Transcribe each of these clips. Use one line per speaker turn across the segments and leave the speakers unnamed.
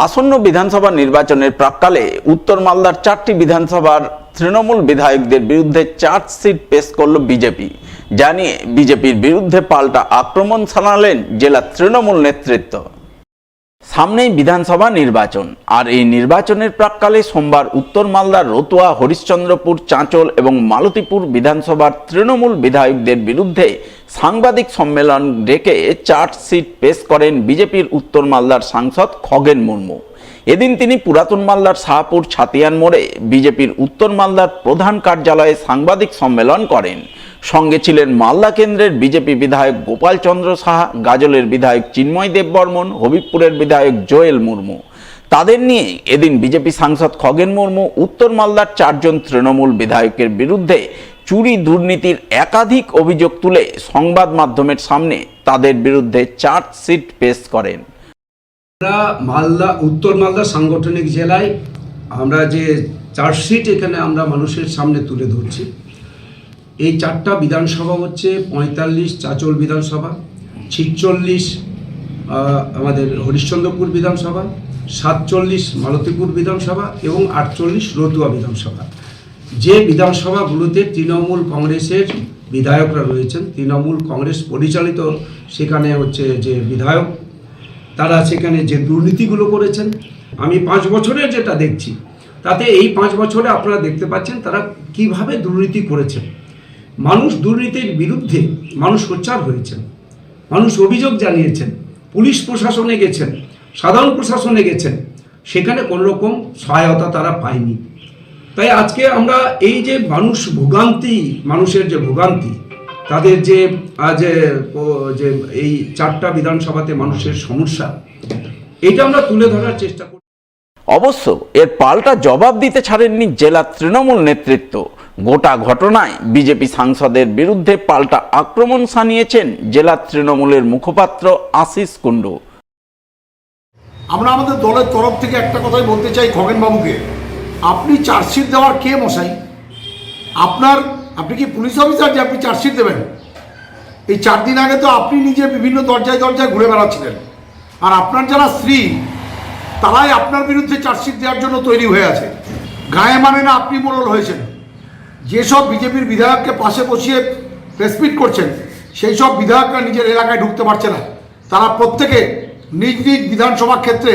আসন্ন বিধানসভা নির্বাচনের প্রাক্কালে উত্তর মালদার 4টি বিধানসভার তৃণমূল বিধায়কদের বিরুদ্ধে চার্জশিট পেশ করল বিজেপি। জানিয়ে বিজেপির বিরুদ্ধে পাল্টা আক্রমণ শানালেন জেলা তৃণমূল নেতৃত্ব। সামনেই বিধানসভা নির্বাচন, আর এই নির্বাচনের প্রাক্কালে সোমবার উত্তর মালদার রতুয়া, হরিশ্চন্দ্রপুর, চাঁচল এবং মালতীপুর বিধানসভার তৃণমূল বিধায়কদের বিরুদ্ধে সাংবাদিক সম্মেলন ডেকে চার্জশিট পেশ করেন বিজেপির উত্তর মালদার সাংসদ খগেন মুর্মু। এদিন তিনি পুরাতন মালদার শাহপুর ছাতিয়ান মোড়ে বিজেপির উত্তর মালদার প্রধান কার্যালয়ে সাংবাদিক সম্মেলন করেন। সঙ্গে ছিলেন মালদা কেন্দ্রের বিজেপি বিধায়ক গোপাল চন্দ্র সাহা, গাজলের বিধায়ক চিন্ময় দেব বর্মন, হবিবপুরের বিধায়ক জোয়েল মুর্মু। তাদের নিয়ে এদিন বিজেপি সাংসদ খগেন মুর্মু উত্তর মালদার 4 জন তৃণমূল বিধায়কের বিরুদ্ধে চুরি দুর্নীতির একাধিক অভিযোগ তুলে সংবাদ মাধ্যমের সামনে তাদের বিরুদ্ধে চার্জশিট পেশ করেন।
আমরা মালদা, উত্তর মালদা সাংগঠনিক জেলায় আমরা যে চার্জশিট এখানে আমরা মানুষের সামনে তুলে ধরছি, এই 4টা বিধানসভা হচ্ছে 45 চাঁচল বিধানসভা, 46 আমাদের হরিশ্চন্দ্রপুর বিধানসভা, 47 মালতীপুর বিধানসভা এবং 48 রতুয়া বিধানসভা। যে বিধানসভাগুলোতে তৃণমূল কংগ্রেসের বিধায়করা রয়েছেন, তৃণমূল কংগ্রেস পরিচালিত সেখানে হচ্ছে যে বিধায়ক, তারা সেখানে যে দুর্নীতিগুলো করেছেন, আমি 5 বছরের যেটা দেখছি, তাতে এই 5 বছরে আপনারা দেখতে পাচ্ছেন তারা কিভাবে দুর্নীতি করেছেন। মানুষ দুর্নীতির বিরুদ্ধে মানুষ সোচ্চার হয়েছেন, মানুষ অভিযোগ জানিয়েছেন, পুলিশ প্রশাসনে গেছেন, সাধারণ প্রশাসনে গেছেন, সেখানে কোনো রকম সহায়তা তারা পায়নি। তাই আজকে আমরা এই যে মানুষের যে ভোগান্তি, তাদের যে যে এই 4টা বিধানসভাতে মানুষের সমস্যা, এটা আমরা তুলে ধরার চেষ্টা করি।
অবশ্য এর পাল্টা জবাব দিতে ছাড়েননি জেলা তৃণমূল নেতৃত্ব। গোটা ঘটনায় বিজেপি সাংসদের বিরুদ্ধে পাল্টা আক্রমণ শানিয়েছেন জেলা তৃণমূলের মুখপাত্র আশিস কুণ্ডু।
আমরা আমাদের দলের তরফ থেকে একটা কথাই বলতে চাই খগেন বাবুকে, আপনি চার্জশিট দেওয়ার কে মশাই? আপনি কি পুলিশ অফিসার যে আপনি চার্জশিট দেবেন? এই 4 দিন আগে তো আপনি নিজে বিভিন্ন দরজায় দরজায় ঘুরে বেড়াচ্ছিলেন, আর আপনার যারা স্ত্রী তারাই আপনার বিরুদ্ধে চার্জশিট দেওয়ার জন্য তৈরি হয়ে আছে। গায়ে মানে না আপনি মোড়ল হয়েছেন। যেসব বিজেপির বিধায়ককে পাশে বসিয়ে প্রেসমিট করছেন, সেই সব বিধায়করা নিজের এলাকায় ঢুকতে পারছে না। তারা প্রত্যেকে নিজ নিজ বিধানসভা ক্ষেত্রে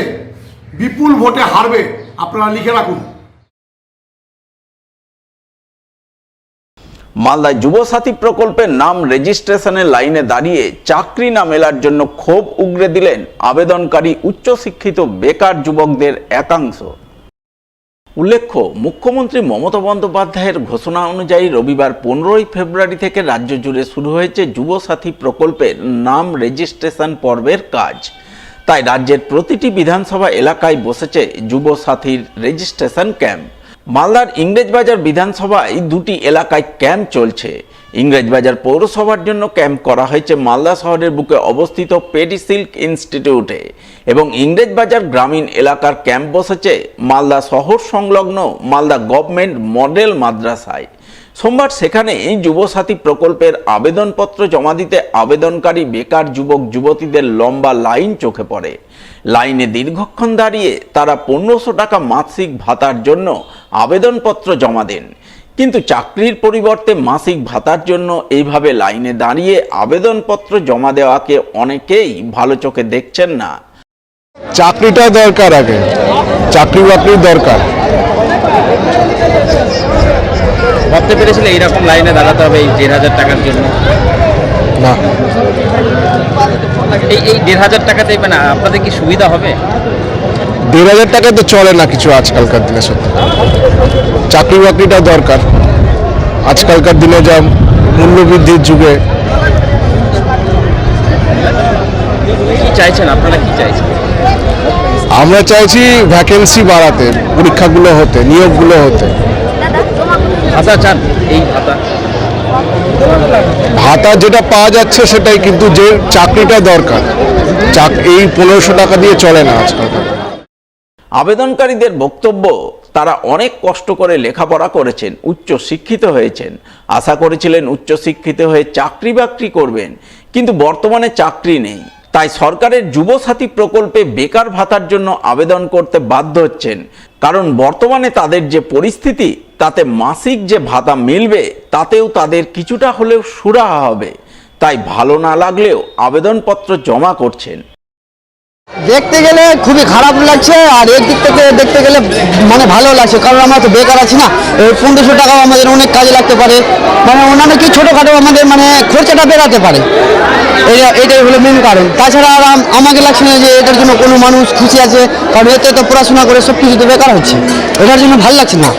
বিপুল ভোটে হারবে, আপনারা লিখে রাখুন।
মালদায় যুবসাথী প্রকল্পের নাম রেজিস্ট্রেশনের লাইনে দাঁড়িয়ে চাকরি না মেলার জন্য ক্ষোভ উগরে দিলেন আবেদনকারী উচ্চশিক্ষিত বেকার যুবকদের একাংশ। উল্লেখ্য, মুখ্যমন্ত্রী মমতা বন্দ্যোপাধ্যায়ের ঘোষণা অনুযায়ী রবিবার 15 ফেব্রুয়ারি থেকে রাজ্য জুড়ে শুরু হয়েছে যুবসাথী প্রকল্পের নাম রেজিস্ট্রেশন পর্বের কাজ। তাই রাজ্যের প্রতিটি বিধানসভা এলাকায় বসেছে যুবসাথীর রেজিস্ট্রেশন ক্যাম্প। মালদার ইংরেজবাজার বিধানসভায় 2টি এলাকায় ক্যাম্প চলছে। ইংরেজবাজার পৌরসভার জন্য ক্যাম্প করা হয়েছে মালদা শহরের বুকে অবস্থিত পেডিসিল্ক ইনস্টিটিউটে, এবং ইংরেজবাজার গ্রামীণ এলাকার ক্যাম্প বসেছে মালদা শহর সংলগ্ন মালদা গভর্নমেন্ট মডেল মাদ্রাসায়। সোমবার সেখানে যুবসাথী প্রকল্পের আবেদনপত্র জমা দিতে আবেদনকারী বেকার যুবক যুবতীদের লম্বা লাইন চোখে পড়ে। লাইনে দীর্ঘক্ষণ দাঁড়িয়ে তারা 1500 টাকা মাসিক ভাতার জন্য আবেদনপত্র জমা দেন, কিন্তু চাকরির পরিবর্তে মাসিক ভাতার জন্য এইভাবে লাইনে দাঁড়িয়ে আবেদনপত্র জমা দেওয়াকে অনেকেই ভালো চোখে দেখছেন না।
চাকরিটা দরকার, আগে চাকরি বাকরি দরকার।
ভাবতে পেরেছিল এইরকম লাইনে দাঁড়াতে হবে এই 1,500 টাকার জন্য?
না,
এই 1,500 টাকাতেই মানে আপনাদের কি সুবিধা হবে?
1,500 টাকায় তো চলে না কিছু আজকালকার দিনে। সত্যি চাকরি বাকরিটা দরকার আজকালকার দিনে, যা মূল্যবৃদ্ধির যুগে।
কি চাইছেন আপনারা, কি চাইছেন?
আমরা চাইছি ভ্যাকেন্সি বাড়াতে, পরীক্ষাগুলো হতে, নিয়োগগুলো হতে।
ভাতা চান? এই
ভাতা যেটা পাওয়া যাচ্ছে সেটাই, কিন্তু যে চাকরিটা দরকার, এই 1500 টাকা দিয়ে চলে না আজকাল।
আবেদনকারীদের বক্তব্য, তারা অনেক কষ্ট করে লেখাপড়া করেছেন, উচ্চ শিক্ষিত হয়েছেন, আশা করেছিলেন উচ্চ শিক্ষিত হয়ে চাকরি বাকরি করবেন, কিন্তু বর্তমানে চাকরি নেই। তাই সরকারের যুবসাথী প্রকল্পে বেকার ভাতার জন্য আবেদন করতে বাধ্য হচ্ছেন, কারণ বর্তমানে তাদের যে পরিস্থিতি তাতে মাসিক যে ভাতা মিলবে তাতেও তাদের কিছুটা হলেও সুরাহা হবে। তাই ভালো না লাগলেও আবেদনপত্র জমা করছেন।
দেখতে গেলে খুবই খারাপ লাগছে, আর এর দিক থেকে দেখতে গেলে মানে ভালো লাগছে, কারণ আমরা তো বেকার আছি না। এই 1500 টাকাও আমাদের অনেক কাজে লাগতে পারে, মানে অন্যান্য কি ছোটোখাটো আমাদের মানে খরচাটা বেরাতে পারে। এটাই হলো মেন কারণ। তাছাড়া আর আমাকে লাগছে না যে এটার জন্য কোনো মানুষ খুশি আছে, কারণ এতে তো পড়াশোনা করে সব কিছু তো বেকার হচ্ছে, এটার জন্য ভালো লাগছে না।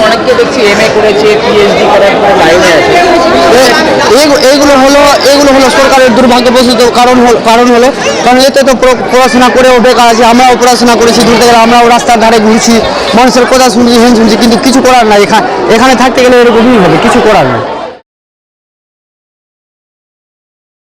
অনেককে দেখছি MA করেছে, PhD করার পরে লাইনে আছে।
এইগুলো হলো সরকারের দুর্ভাগ্যবশত কারণ হলো কারণ এতে তো পড়াশোনা করেও বেকার আছে। আমরাও পড়াশোনা করেছি, ঘুরতে গেলে আমরাও রাস্তার ধারে ঘুরছি, মানুষের কথা শুনছি, কিন্তু কিছু করার নাই। এখানে থাকতে গেলে এরকমই হবে, কিছু করার নাই।